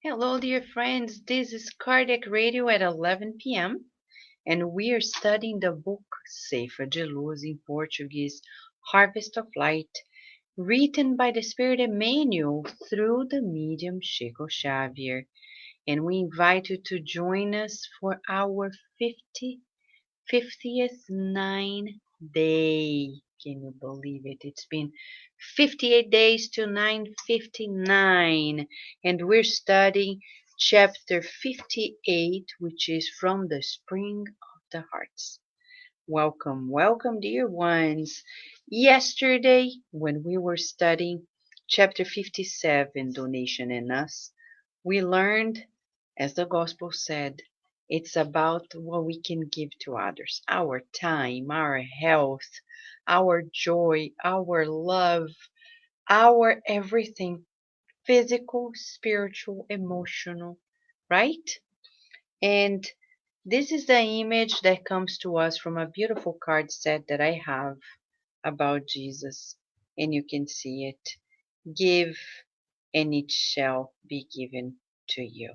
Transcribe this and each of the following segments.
Hello, dear friends. This is Cardiac Radio at 11 p.m. and we are studying the book Ceifa de Luz in Portuguese, Harvest of Light, written by the Spirit Emmanuel through the medium Chico Xavier. And we invite you to join us for our 50th 9 day. Can you believe it? It's been 58 days to 9:59, and we're studying chapter 58, which is from the Spring of the Hearts. Welcome, welcome, dear ones. Yesterday, when we were studying chapter 57, Donation and Us, we learned, as the gospel said, it's about what we can give to others, our time, our health, our joy, our love, our everything, physical, spiritual, emotional, right? And this is the image that comes to us from a beautiful card set that I have about Jesus. And you can see it. Give, and it shall be given to you.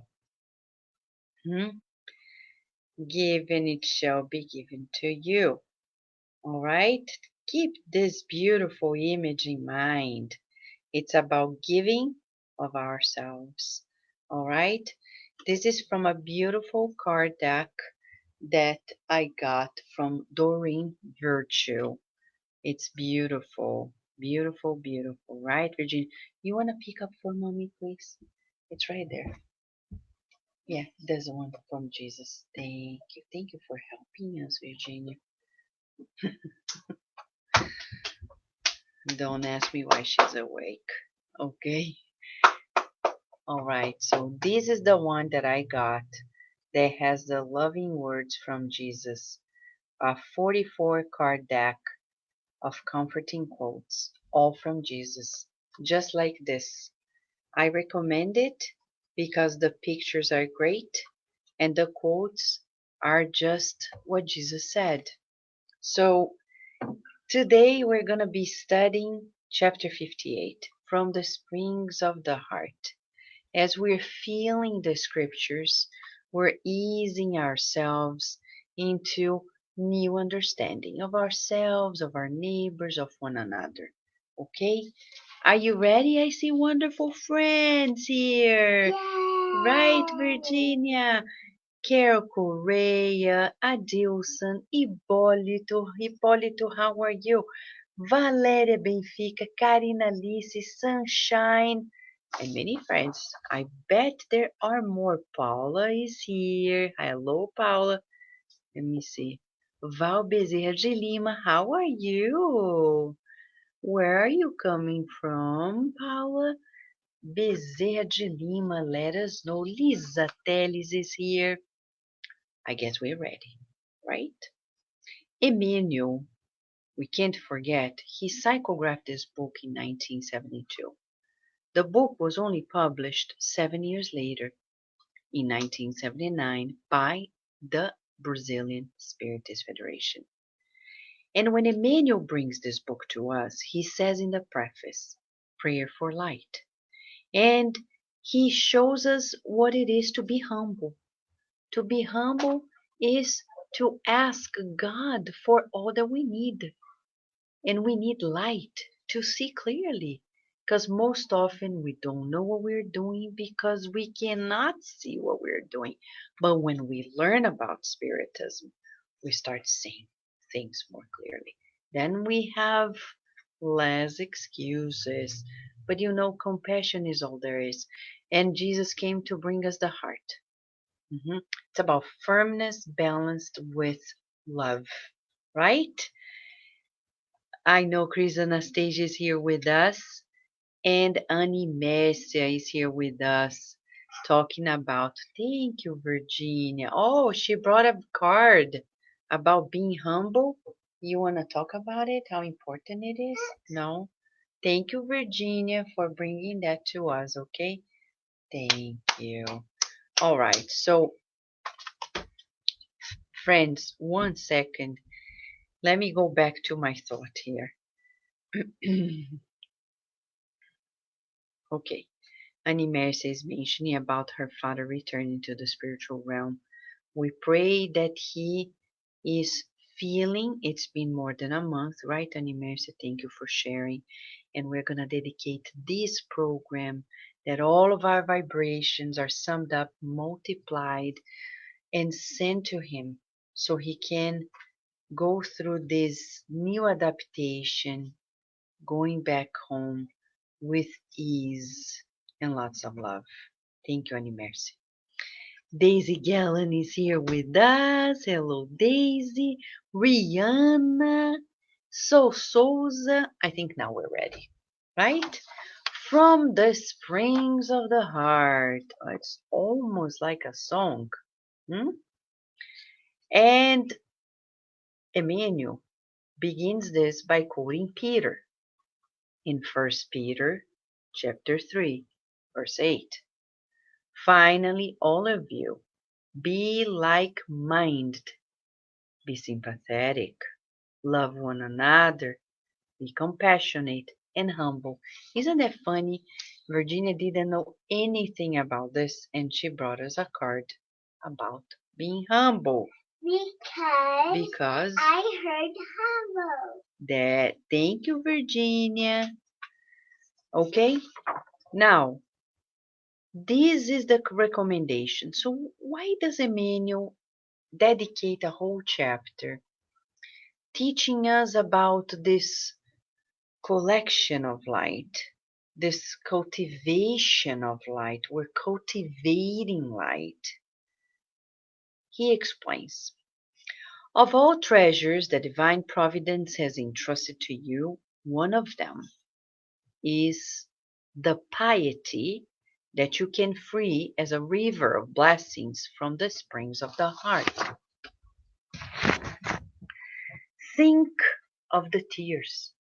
Give, and it shall be given to you. All right? Keep this beautiful image in mind. It's about giving of ourselves. All right? This is from a beautiful card deck that I got from Doreen Virtue. It's beautiful. Beautiful, beautiful. Right, Virginia? You want to pick up for mommy, please? It's right there. Yeah, there's one from Jesus. Thank you. Thank you for helping us, Virginia. Don't ask me why she's awake. Okay? Alright, so this is the one that I got that has the loving words from Jesus. A 44 card deck of comforting quotes, all from Jesus, just like this. I recommend it because the pictures are great and the quotes are just what Jesus said. So today we're going to be studying chapter 58 from the springs of the heart. As we're feeling the scriptures, we're easing ourselves into new understanding of ourselves, of our neighbors, of one another. Okay? Are you ready? I see wonderful friends here. Yeah. Right, Virginia? Carol Correia, Adilson, Hipólito, how are you? Valéria Benfica, Karina Alice, Sunshine, and many friends. I bet there are more. Paula is here. Hello, Paula. Let me see. Val Bezerra de Lima, how are you? Where are you coming from, Paula? Bezerra de Lima, let us know. Lisa Teles is here. I guess we're ready, right? Emmanuel, we can't forget, he psychographed this book in 1972. The book was only published 7 years later, in 1979, by the Brazilian Spiritist Federation. And when Emmanuel brings this book to us, he says in the preface, Prayer for Light. And he shows us what it is to be humble. To be humble is to ask God for all that we need. And we need light to see clearly. Because most often we don't know what we're doing because we cannot see what we're doing. But when we learn about Spiritism, we start seeing things more clearly. Then we have less excuses. But you know, compassion is all there is. And Jesus came to bring us the heart. It's about firmness balanced with love, right? I know Chris Anastasia is here with us, and Annie Messia is here with us, talking about. Thank you, Virginia. Oh, she brought a card about being humble. You want to talk about it? How important it is? No? Thank you, Virginia, for bringing that to us, okay? Thank you. All right, so friends, 1 second. Let me go back to my thought here. Okay, Annie Mercy is mentioning about her father returning to the spiritual realm. We pray that he is feeling. It's been more than a month, right, Annie Mercy? Thank you for sharing. And we're going to dedicate this program that all of our vibrations are summed up, multiplied, and sent to him so he can go through this new adaptation, going back home with ease and lots of love. Thank you, Annie Mercy. Daisy Gallen is here with us. Hello, Daisy. Rihanna. So Souza. I think now we're ready, right? From the springs of the heart. Oh, it's almost like a song. Hmm? And Emmanuel begins this by quoting Peter in First Peter chapter 3, verse 8. Finally, all of you, be like-minded, be sympathetic, love one another, be compassionate and humble. Isn't that funny? Virginia didn't know anything about this, and she brought us a card about being humble. Because I heard humble. That. Thank you, Virginia. Okay, now this is the recommendation. So why does Emmanuel dedicate a whole chapter teaching us about this collection of light, this cultivation of light? We're cultivating light. He explains, of all treasures that divine providence has entrusted to you, one of them is the piety that you can free as a river of blessings from the springs of the heart. Think of the tears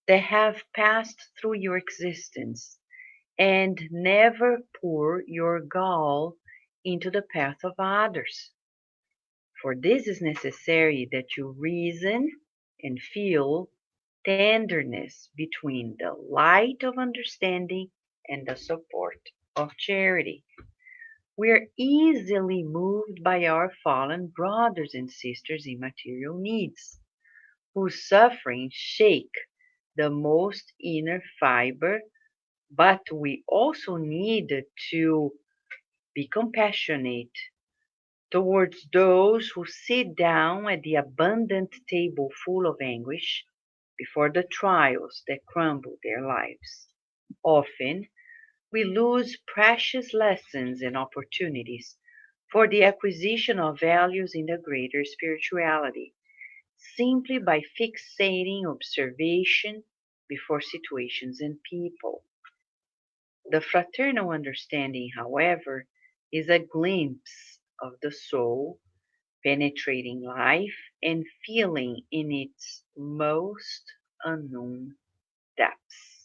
that have passed through your existence and never pour your gall into the path of others. For this is necessary that you reason and feel tenderness between the light of understanding and the support of charity. We are easily moved by our fallen brothers and sisters in material needs, whose sufferings shake the most inner fiber, but we also need to be compassionate towards those who sit down at the abundant table full of anguish before the trials that crumble their lives. Often, we lose precious lessons and opportunities for the acquisition of values in the greater spirituality simply by fixating observation before situations and people. The fraternal understanding, however, is a glimpse of the soul penetrating life and feeling in its most unknown depths.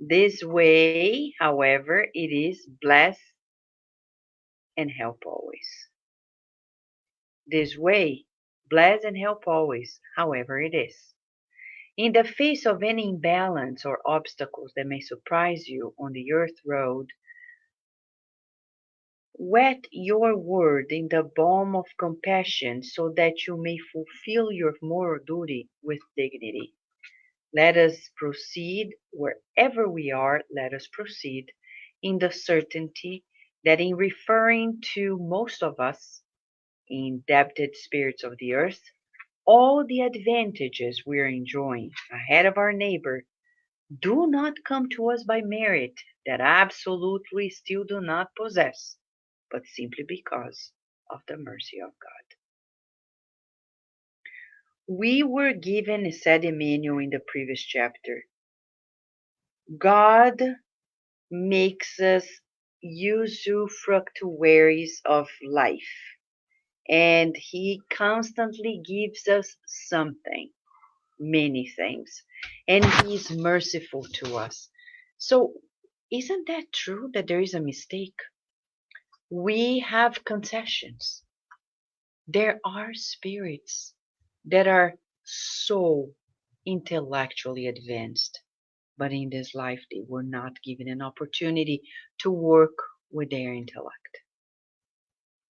This way, however, it is bless and help always. This way, bless and help always, however it is. In the face of any imbalance or obstacles that may surprise you on the earth road, wet your word in the balm of compassion so that you may fulfill your moral duty with dignity. Let us proceed wherever we are, let us proceed in the certainty that in referring to most of us, indebted spirits of the earth, all the advantages we are enjoying ahead of our neighbor do not come to us by merit that absolutely still do not possess, but simply because of the mercy of God. We were given, said Emmanuel in the previous chapter, God makes us usufructuaries of life, and He constantly gives us something, many things, and He is merciful to us. So, isn't that true that there is a mistake? We have concessions. There are spirits that are so intellectually advanced. but in this life they were not given an opportunity to work with their intellect.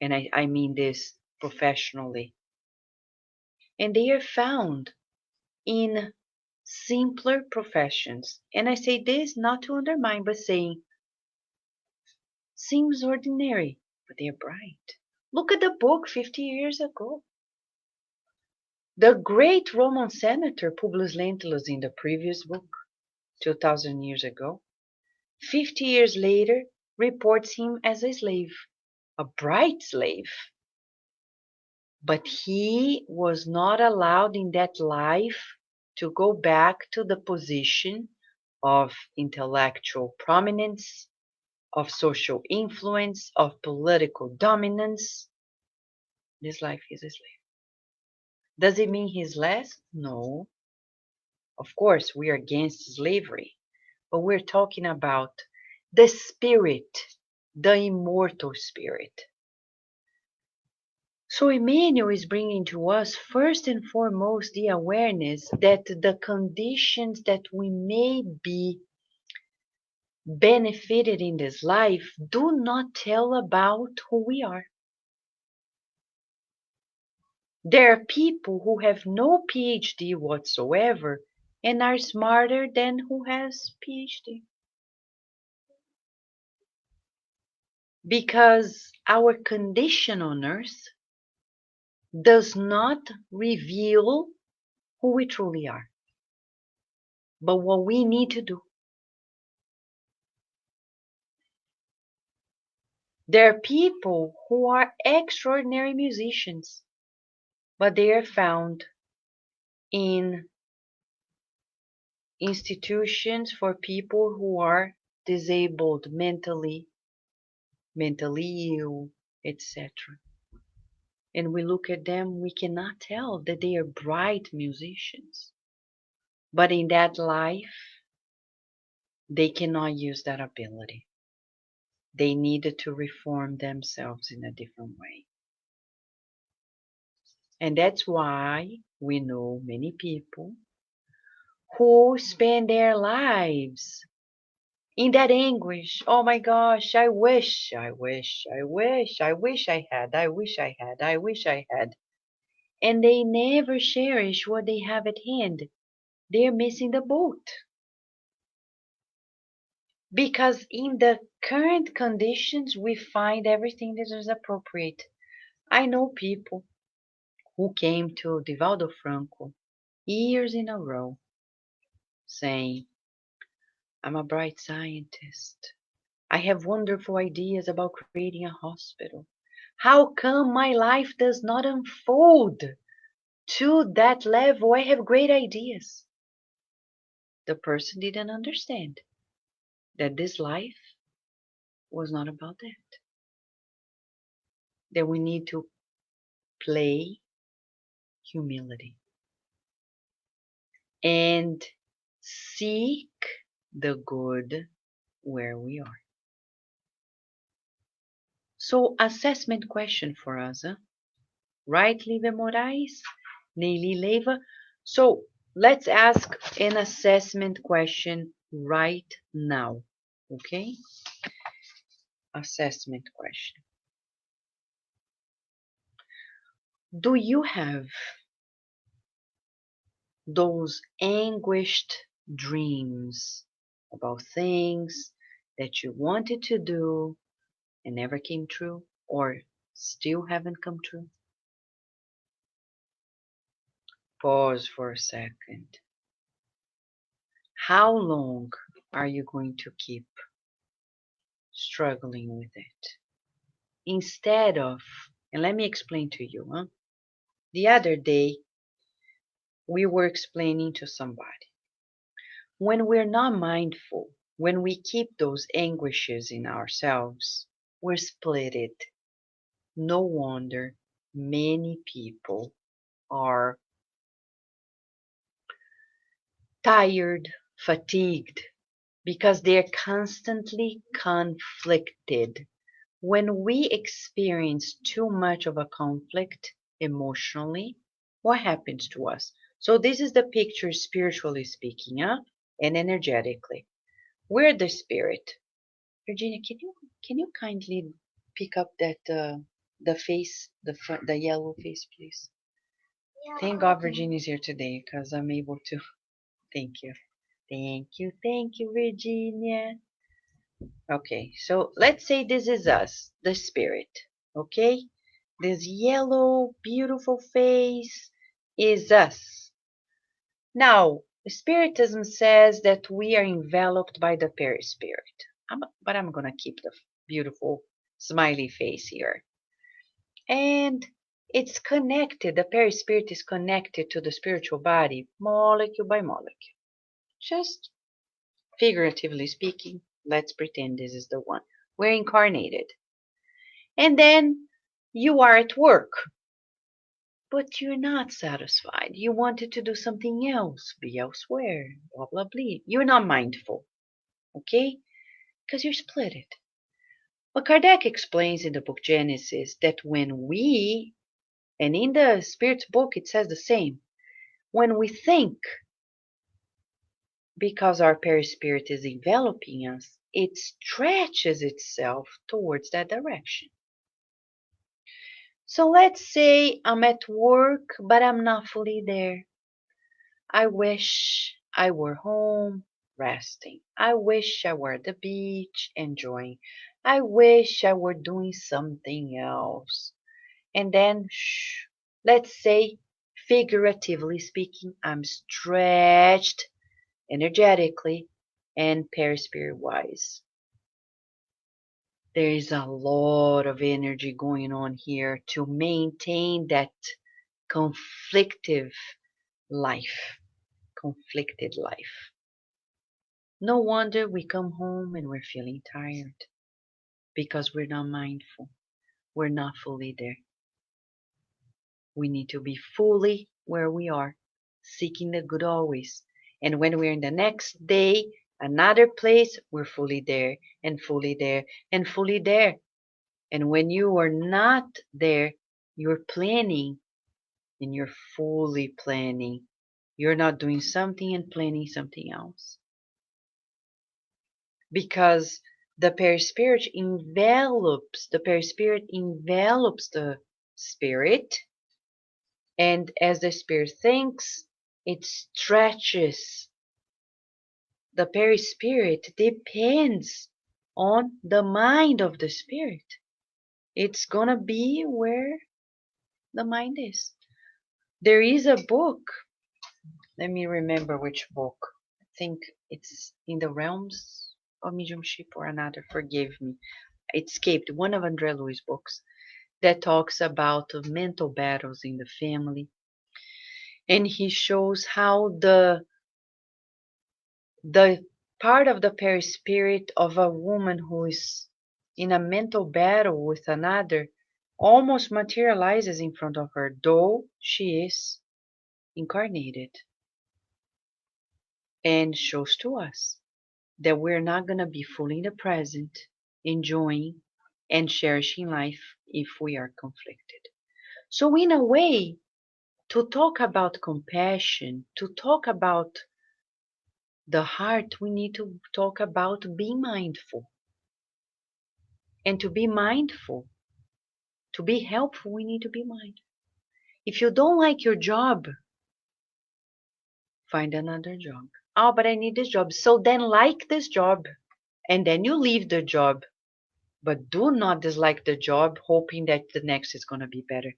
And I mean this professionally. And they are found in simpler professions. And I say this not to undermine, but saying, seems ordinary, but they're bright. Look at the book 50 years ago. The great Roman senator Publius Lentulus in the previous book, 2000 years ago, 50 years later, reports him as a slave, a bright slave. But he was not allowed in that life to go back to the position of intellectual prominence, of social influence, of political dominance. This life is a slave. Does it mean he's less? No. Of course, we are against slavery, but we're talking about the spirit, the immortal spirit. So Emmanuel is bringing to us first and foremost the awareness that the conditions that we may be benefited in this life do not tell about who we are. There are people who have no PhD whatsoever and are smarter than who has PhD. Because our condition on earth does not reveal who we truly are, but what we need to do. There are people who are extraordinary musicians, but they are found in institutions for people who are disabled mentally ill, etc. And we look at them, we cannot tell that they are bright musicians. But in that life, they cannot use that ability. They needed to reform themselves in a different way. And that's why we know many people who spend their lives in that anguish. Oh my gosh, I wish I had. And they never cherish what they have at hand. They're missing the boat. Because in the current conditions, we find everything that is appropriate. I know people who came to Divaldo Franco years in a row saying, I'm a bright scientist. I have wonderful ideas about creating a hospital. How come my life does not unfold to that level? I have great ideas. The person didn't understand that this life was not about that. That we need to play humility and seek the good where we are. So, assessment question for us, right, Lívia Moraes? Neily Leiva? So, let's ask an assessment question right now, okay? Assessment question. Do you have those anguished dreams about things that you wanted to do and never came true or still haven't come true? Pause for a second. How long are you going to keep struggling with it? Instead of, and let me explain to you, the other day we were explaining to somebody, when we're not mindful, when we keep those anguishes in ourselves, we're splitted. No wonder many people are tired, fatigued, because they're constantly conflicted. When we experience too much of a conflict emotionally, what happens to us? So this is the picture spiritually speaking. and energetically. We're the spirit. Virginia, can you kindly pick up that the face, the yellow face, please? Thank God Virginia is here today because I'm able to. Thank you. Thank you, Virginia. Okay, so let's say this is us, the spirit. Okay? This yellow, beautiful face is us. Now, Spiritism says that we are enveloped by the perispirit. But I'm going to keep the beautiful smiley face here. And it's connected, the perispirit is connected to the spiritual body, molecule by molecule. Just figuratively speaking, let's pretend this is the one. We're incarnated. And then you are at work, but you're not satisfied. You wanted to do something else, be elsewhere, blah, blah, blah. You're not mindful, okay? Because you're split it. Well, Kardec explains in the book Genesis that when we, and in the Spirit's book it says the same, when we think, because our perispirit is enveloping us, it stretches itself towards that direction. So let's say I'm at work, but I'm not fully there. I wish I were home resting. I wish I were at the beach enjoying. I wish I were doing something else. And then, let's say, figuratively speaking, I'm stretched energetically and perispirit wise. There is a lot of energy going on here to maintain that conflicted life. No wonder we come home and we're feeling tired because we're not mindful. We're not fully there. We need to be fully where we are, seeking the good always. And when we're in the next day, another place, we're fully there and fully there and fully there. And when you are not there, you're planning and you're fully planning. You're not doing something and planning something else. Because the perispirit envelops the spirit, and as the spirit thinks, it stretches. The perispirit depends on the mind of the spirit. It's gonna be where the mind is. There is a book, let me remember which book. I think it's In the Realms of Mediumship or another, forgive me. It escaped one of André Louis' books that talks about mental battles in the family. And he shows how the part of the perispirit of a woman who is in a mental battle with another almost materializes in front of her, though she is incarnated, and shows to us that we're not going to be fully in the present, enjoying and cherishing life if we are conflicted. So in a way, to talk about compassion, to talk about the heart, we need to talk about being mindful. And to be mindful, to be helpful, we need to be mindful. If you don't like your job, find another job. Oh, but I need this job. So then like this job. And then you leave the job. But do not dislike the job hoping that the next is going to be better.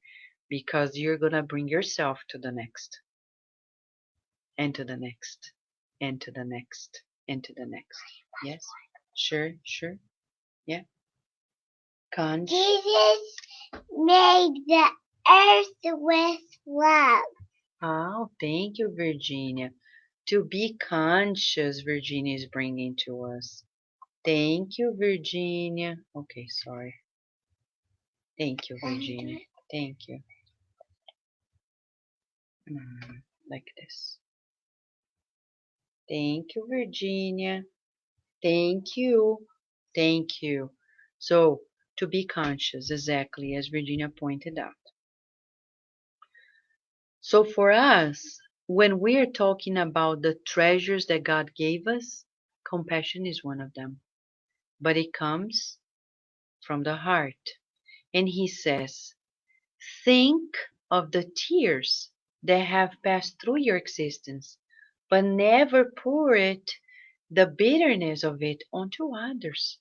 Because you're going to bring yourself to the next. And to the next. And to the next. And to the next. Yes? Sure. Yeah. Jesus made the earth with love. Oh, thank you, Virginia. To be conscious, Virginia is bringing to us. Thank you, Virginia. Okay, sorry. Thank you, Virginia. Thank you. Like this. Thank you, Virginia. Thank you. Thank you. So, to be conscious, exactly as Virginia pointed out. So for us, when we are talking about the treasures that God gave us, compassion is one of them. But it comes from the heart. And he says, think of the tears that have passed through your existence, but never pour the bitterness of it onto others.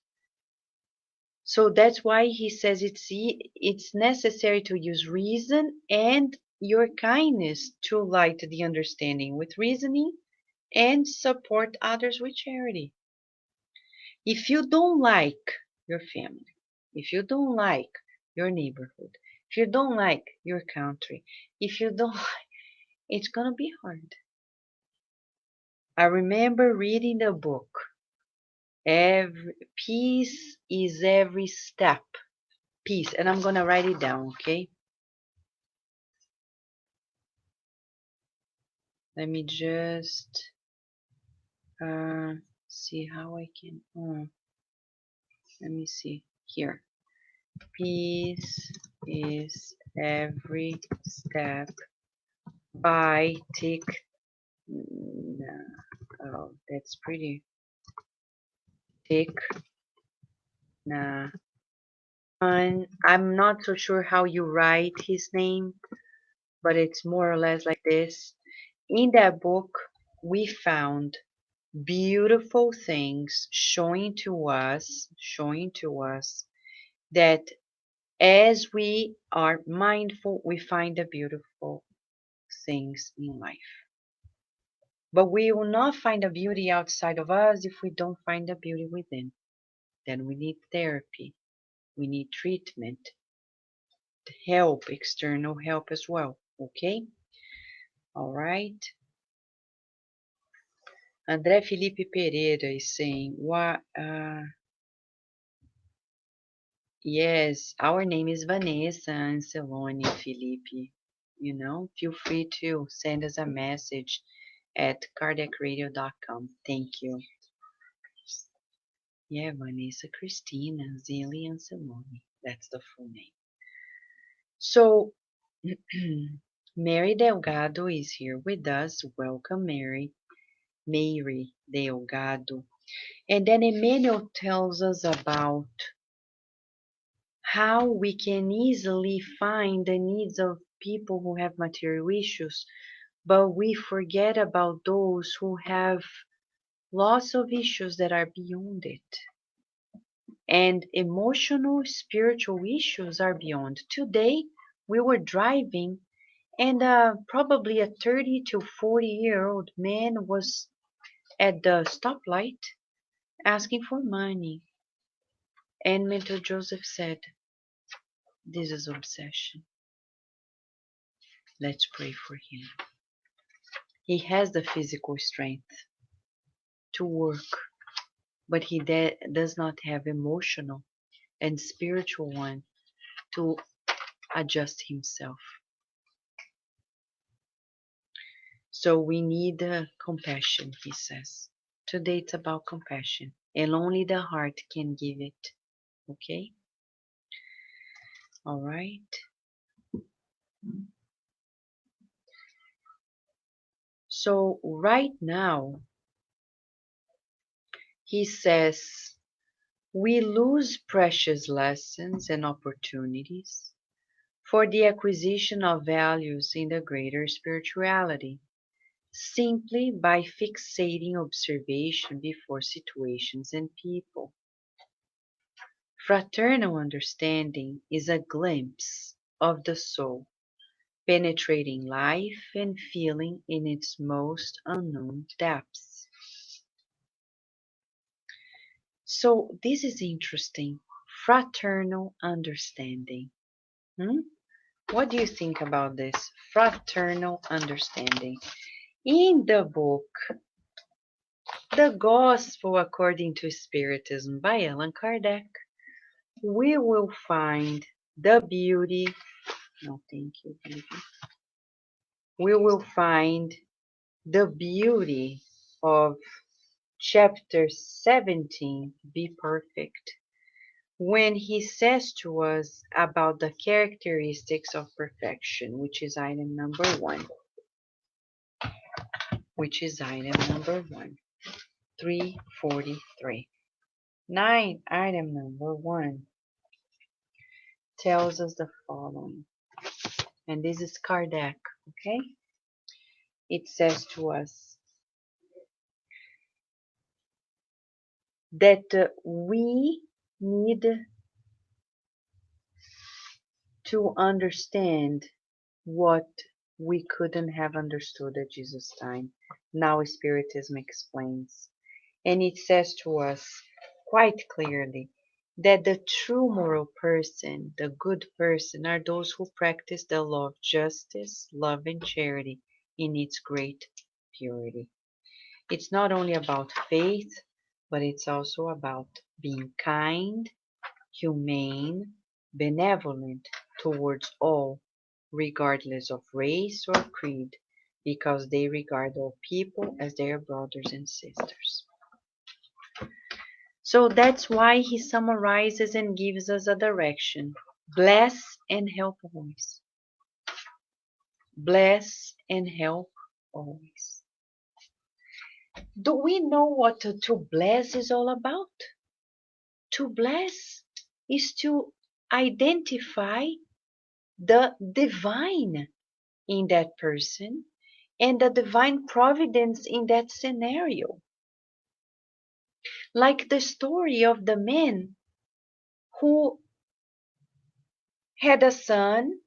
So that's why he says it's necessary to use reason and your kindness to light the understanding with reasoning and support others with charity. If you don't like your family, if you don't like your neighborhood, if you don't like your country, if you don't like, it's gonna be hard. I remember reading the book, Peace is Every Step. Peace, and I'm gonna write it down, okay? Let me just see how I can. Let me see here. Peace is every step by Thich. Oh, that's pretty thick. Nah. I'm not so sure how you write his name, but it's more or less like this. In that book, we found beautiful things showing to us that as we are mindful, we find the beautiful things in life. But we will not find the beauty outside of us if we don't find the beauty within. Then we need therapy. We need treatment, help, external help as well. Okay? All right. André Felipe Pereira is saying, "What? Yes, our name is Vanessa Ancelone Felipe. You know, feel free to send us a message at cardiacradio.com. Thank you." Yeah, Vanessa Cristina Zilli Ancelone. That's the full name. So, Mary Delgado is here with us. Welcome, Mary. Mary Delgado. And then Emmanuel tells us about how we can easily find the needs of people who have material issues, but we forget about those who have lots of issues that are beyond it. And emotional, spiritual issues are beyond. Today, we were driving and probably a 30 to 40-year-old man was at the stoplight asking for money. And Mentor Joseph said, "This is obsession. Let's pray for him." He has the physical strength to work, but he does not have emotional and spiritual one to adjust himself. So we need compassion, he says. Today it's about compassion, and only the heart can give it. Okay? All right. So right now, he says, we lose precious lessons and opportunities for the acquisition of values in the greater spirituality, simply by fixating observation before situations and people. Fraternal understanding is a glimpse of the soul, penetrating life and feeling in its most unknown depths. So this is interesting. Fraternal understanding. What do you think about this? Fraternal understanding. In the book, The Gospel According to Spiritism by Allan Kardec, we will find the beauty. No, thank you, baby. We will find the beauty of chapter 17, Be Perfect, when he says to us about the characteristics of perfection, which is item number 1. which is item number 1, 343. 9, item number 1, tells us the following. And this is Kardec, okay? It says to us that we need to understand what we couldn't have understood at Jesus' time. Now Spiritism explains. And it says to us quite clearly that the true moral person, the good person, are those who practice the law of justice, love, and charity in its great purity. It's not only about faith, but it's also about being kind, humane, benevolent towards all, regardless of race or creed, because they regard all people as their brothers and sisters. So that's why he summarizes and gives us a direction. Bless and help always. Bless and help always. Do we know what to bless is all about? To bless is to identify the divine in that person and the divine providence in that scenario. Like the story of the man who had a son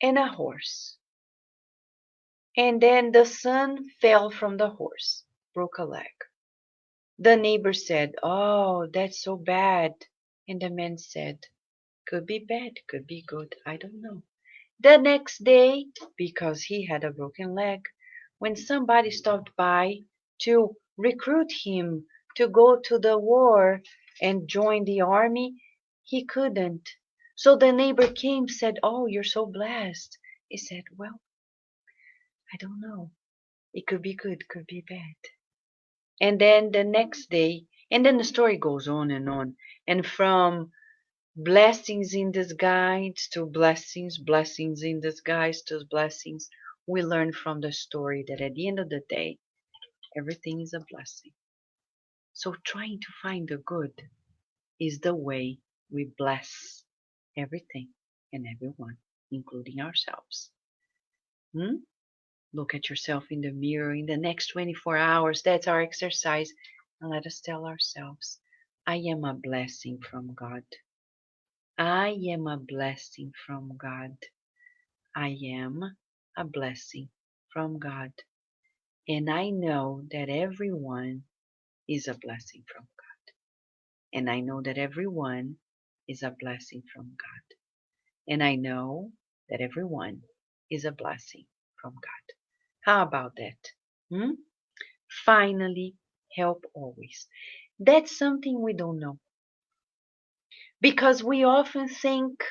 and a horse. And then the son fell from the horse, broke a leg. The neighbor said, "Oh, that's so bad." And the man said, "Could be bad, could be good, I don't know." The next day, because he had a broken leg, when somebody stopped by to recruit him to go to the war and join the army, he couldn't. So the neighbor came, said, "Oh, you're so blessed." He said, "Well, I don't know. It could be good, could be bad." And then the next day, and then the story goes on and on. And from blessings in disguise to blessings, blessings in disguise to blessings, we learn from the story that at the end of the day, everything is a blessing. So trying to find the good is the way we bless everything and everyone, including ourselves. Look at yourself in the mirror in the next 24 hours. That's our exercise. And let us tell ourselves, I am a blessing from God. I am a blessing from God. I am a blessing from God. And I know that everyone is a blessing from God. And I know that everyone is a blessing from God. And I know that everyone is a blessing from God. How about that? Finally, help always. That's something we don't know. Because we often think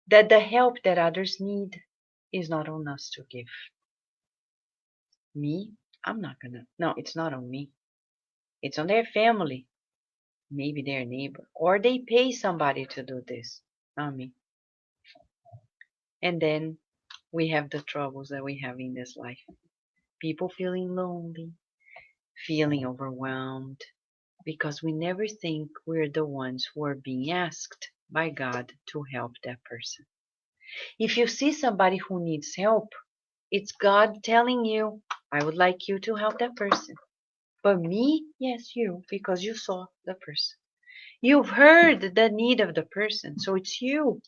that the help that others need is not on us to give. Me, I'm not gonna. No, it's not on me. It's on their family, maybe their neighbor, or they pay somebody to do this, not me. And then we have the troubles that we have in this life. People feeling lonely, feeling overwhelmed, because we never think we're the ones who are being asked by God to help that person. If you see somebody who needs help, it's God telling you, I would like you to help that person. But me, yes, you, because you saw the person. You've heard the need of the person, so it's you.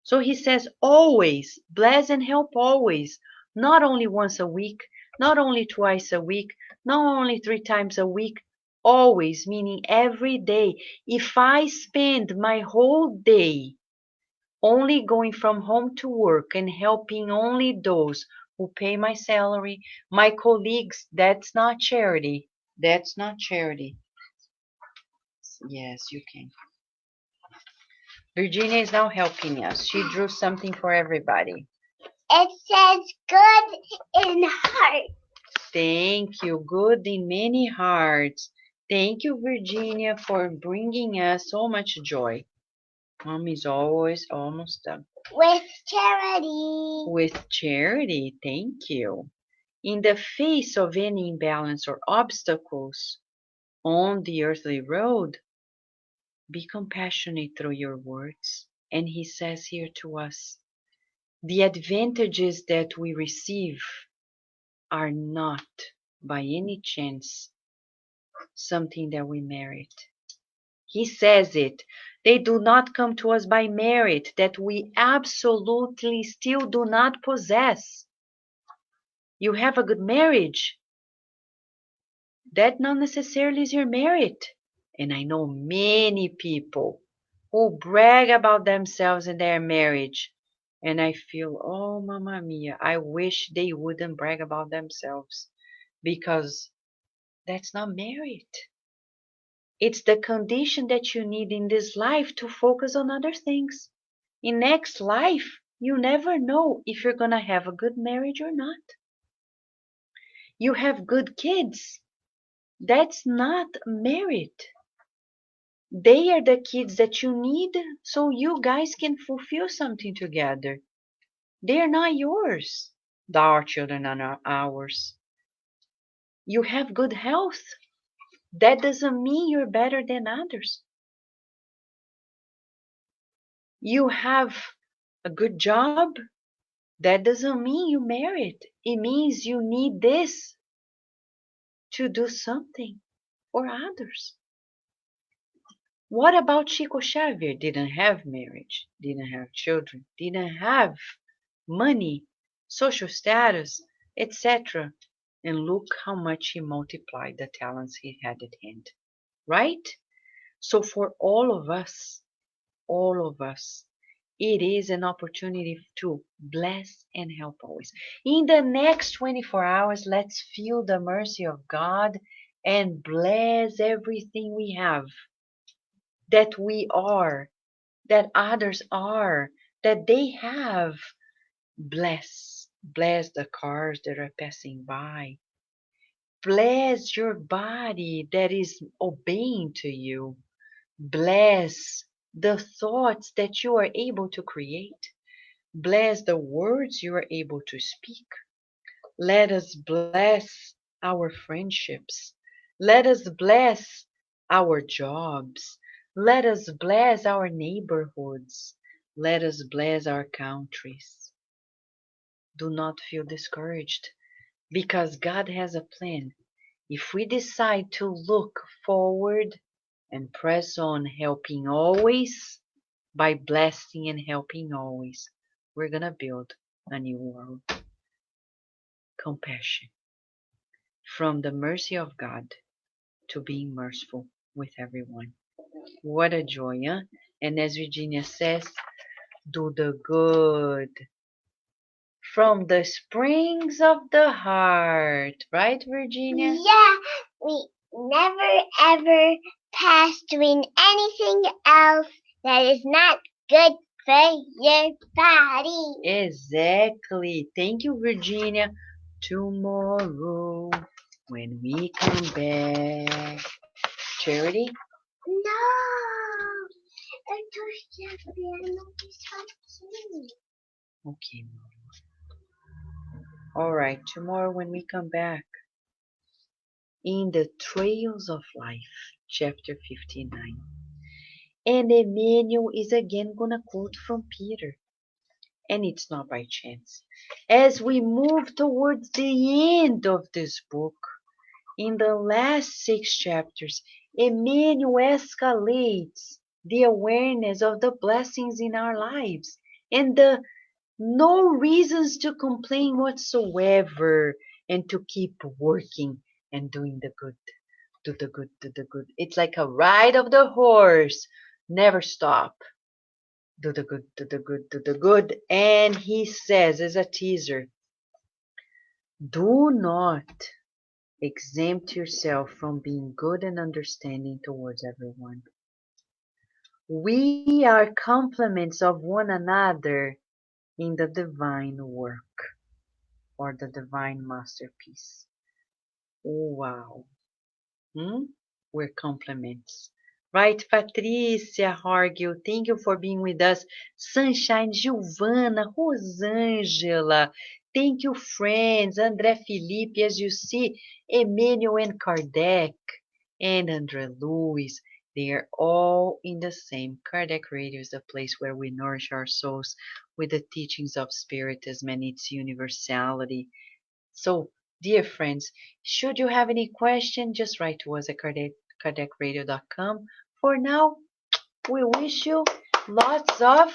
So he says, always, bless and help always, not only once a week, not only twice a week, not only 3 times a week, always, meaning every day. If I spend my whole day only going from home to work and helping only those who pay my salary, my colleagues, that's not charity. That's not charity. Yes, you can. Virginia is now helping us. She drew something for everybody. It says good in heart. Thank you. Good in many hearts. Thank you, Virginia, for bringing us so much joy. Mom is always almost done. With charity. With charity. Thank you. In the face of any imbalance or obstacles on the earthly road, be compassionate through your words. And he says here to us, the advantages that we receive are not by any chance something that we merit. He says it. They do not come to us by merit that we absolutely still do not possess. You have a good marriage. That not necessarily is your merit. And I know many people who brag about themselves in their marriage. And I feel, oh, mamma mia, I wish they wouldn't brag about themselves because that's not merit. It's the condition that you need in this life to focus on other things. In next life, you never know if you're going to have a good marriage or not. You have good kids. That's not merit. They are the kids that you need so you guys can fulfill something together. They're not yours. Our children are not ours. You have good health. That doesn't mean you're better than others. You have a good job. That doesn't mean you merit. It means you need this to do something for others. What about Chico Xavier? Didn't have marriage, didn't have children, didn't have money, social status, etc. And look how much he multiplied the talents he had at hand. Right? So for all of us, it is an opportunity to bless and help always. In the next 24 hours, let's feel the mercy of God and bless everything we have, that we are, that others are, that they have. Bless the cars that are passing by. Bless your body that is obeying to you. Bless the thoughts that you are able to create. Bless the words you are able to speak. Let us bless our friendships. Let us bless our jobs. Let us bless our neighborhoods. Let us bless our countries. Do not feel discouraged because God has a plan. If we decide to look forward and press on, helping always, by blessing and helping always, we're going to build a new world. Compassion. From the mercy of God to being merciful with everyone. What a joy, huh? And as Virginia says, do the good from the springs of the heart. Right, Virginia? Yeah, we never ever pass doing anything else that is not good for your body. Exactly. Thank you, Virginia. Tomorrow, when we come back. Charity? No, I told Xavier not to stop singing. Okay, all right. Tomorrow, when we come back, in the Trails of Life, chapter 59. And Emmanuel is again gonna quote from Peter. And it's not by chance. As we move towards the end of this book, in the last 6 chapters, Emmanuel escalates the awareness of the blessings in our lives and the no reasons to complain whatsoever and to keep working and doing the good. Do the good, do the good. It's like a ride of the horse. Never stop. Do the good, do the good, do the good. And he says as a teaser, do not exempt yourself from being good and understanding towards everyone. We are complements of one another in the divine work or the divine masterpiece. Wow. We're complements. Right, Patricia Hargill, thank you for being with us. Sunshine, Giovana, Rosângela, Thank you, friends. André Felipe, as you see, Emmanuel and Kardec, and Andre Luis. They are all in the same. Kardec Radio is the place where we nourish our souls with the teachings of Spiritism and its universality. So, dear friends, should you have any question, just write to us at kardecradio.com. For now, we wish you lots of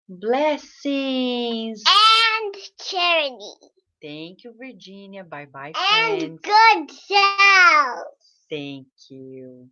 blessings. And charity. Thank you, Virginia. Bye bye, And friends. good self. Thank you.